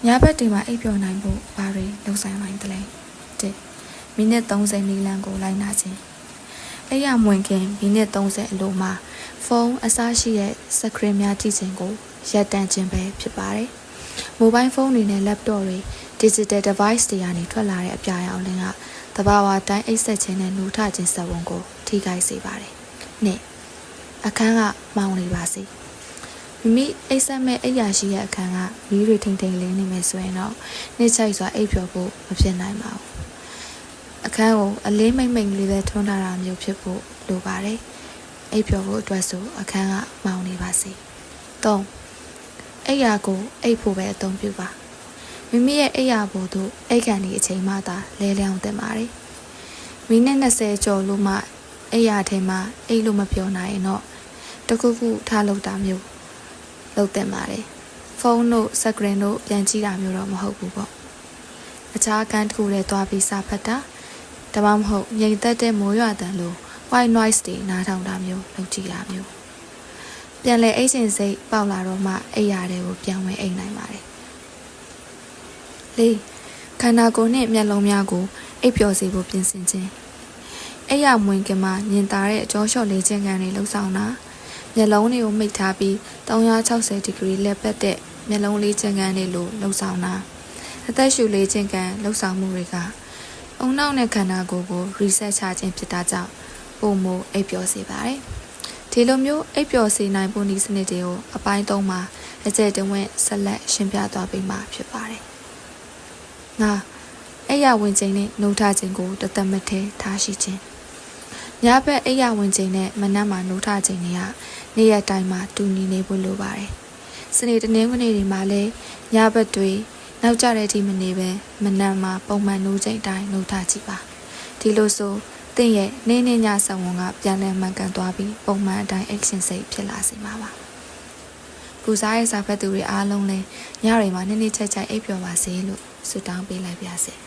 ညာဘက်ဒီမှာအိပ်ပျော်နိုင်ဖို့ဘာတွေလှုပ်ဆိုင်နိုင်တယ်လဲ1မိနစ်30နီလန်ကိုလိုက်နာခြင်းအဲ့ရမဝင်ခင်မိနစ်30အလိုမှာဖုန်းအစားရှိတဲ့စကရင်များကြည့်ခြင်းကိုရပ်တန့်ခြင်းပဲဖြစ်ပါတယ်မိုဘိုင်းဖုန်းတွေနဲ့ laptop တွေ digital device တွေကနေထွက်လာတဲ့အပြာရောင်လင်းကတဘာဝတိုင်းအိတ်ဆက်ခြင်းနဲ့နှူထခြင်းစက်ဝန်ကိုထိခိုက်စေပါတယ်နှစ်အခန်းကမောင်းနေပါစေမိမိအိတ်ဆက်မဲ့အိတ်ရရှိတဲ့အခန်းကမီးတွေထိန်ထိန်လင်းနေမယ်ဆိုရင်တော့နှိမ့်ချိုက်စွာအိပ်ပျော်ဖို့မဖြစ်နိုင်ပါဘူးအခန်းကိုအလေးမိမ့်မိမ့်လေးပဲထွန်းထားတာမျိုးဖြစ်ဖို့လိုပါတယ်အိပ်ပျော်ဖို့အတွက်ဆိုအခန်းကမောင်းနေပါစေ3အိပ်ရာကိုအိပ်ဖို့ပဲအသုံးပြုပါမိမိရဲ့အိပ်ရာဖို့တို့အိပ်ခန့်ဒီအချိန်မှသာလဲလျောင်းတင်ပါတယ်မိနစ်20ကျော်လို့မှအိပ်ရာထဲမှာအိပ်လို့မပြောနိုင်ရင်တော့တခုခုထားလုပ်တာမျိုးလုပ်တင်ပါတယ်ဖုန်းတို့စကရင်တို့ပြန်ကြည့်တာမျိုးတော့မဟုတ်ဘူးပေါ့အခြားအခန်းတစ်ခုထဲသွားပြီးစာဖတ်တာဒါမှမဟုတ်ငြိမ်သက်တဲ့မိုးရွာတန်လို့ white noise တွေနားထောင်တာမျိုးလုပ်ကြည့်တာမျိုးပြန်လဲအိတ်ရှင်စိတ်ပေါက်လာတော့မှအိပ်ရာတွေကိုပြန်ဝင်အိပ်နိုင်ပါတယ်၄ခန္ဓာကိုယ်နဲ့မျက်လုံးများကိုအိပ်ပျော်စေဖို့ပြင်ဆင်ခြင်းအိပ်ရာမဝင်ခင်မှာညင်သာတဲ့အကြောလျှော့လေးခြင်းကန်တွေလှုပ်ဆောင်တာမျက်လုံးတွေကိုမိတ်ထားပြီး360ဒီဂရီလက်ပတ်တဲ့မျက်လုံးလေးခြင်းကန်တွေလိုလှုပ်ဆောင်တာအသက်ရှူလေးခြင်းကန်လှုပ်ဆောင်မှုတွေကအုံနောက်နဲ့ခန္ဓာကိုယ်ကို reset ချခြင်းဖြစ်တာကြောင့်ပုံမအိပ်ပျော်စေပါတယ်ဒီလိုမျိုးအိပ်ပျော်စေနိုင်ဖို့နည်းစနစ်တွေကိုအပိုင်း3မှာအကျယ်တဝင့်ဆက်လက်ရှင်းပြသွားပေးမှာဖြစ်ပါတယ်။ငါအိယာဝင်ခြင်းနဲ့နှုတ်ထခြင်းကိုတသက်မထဲထားရှိခြင်းညဘက်အိယာဝင်ခြင်းနဲ့မနက်မှာနှုတ်ထခြင်းတွေကနေ့ရက်တိုင်းမှာတူညီနေဖို့လိုပါတယ်။စနေတနင်္ဂနွေတွေမှာလည်းညဘက်တွေနောက်ကျတဲ့အထိမနေပဲမနက်မှာပုံမှန်နှုတ်ခြင်းတိုင်းနှုတ်ထကြည့်ပါ။ဒီလိုဆိုသင်ရဲ့နေ့နေ့ညဆက်ဝန်ကပြန်လည်မှန်ကန်သွားပြီးပုံမှန်အတိုင်း action စိတ်ဖြစ်လာစေမှာပါ။ပူစားရဲ့စာဖတ်သူတွေအားလုံးလည်းညတွေမှာနေ့နေ့ချက်ချိုက်အိပ်ပျော်ပါစေလို့ဆုတောင်းပေးလိုက်ပါရစေ။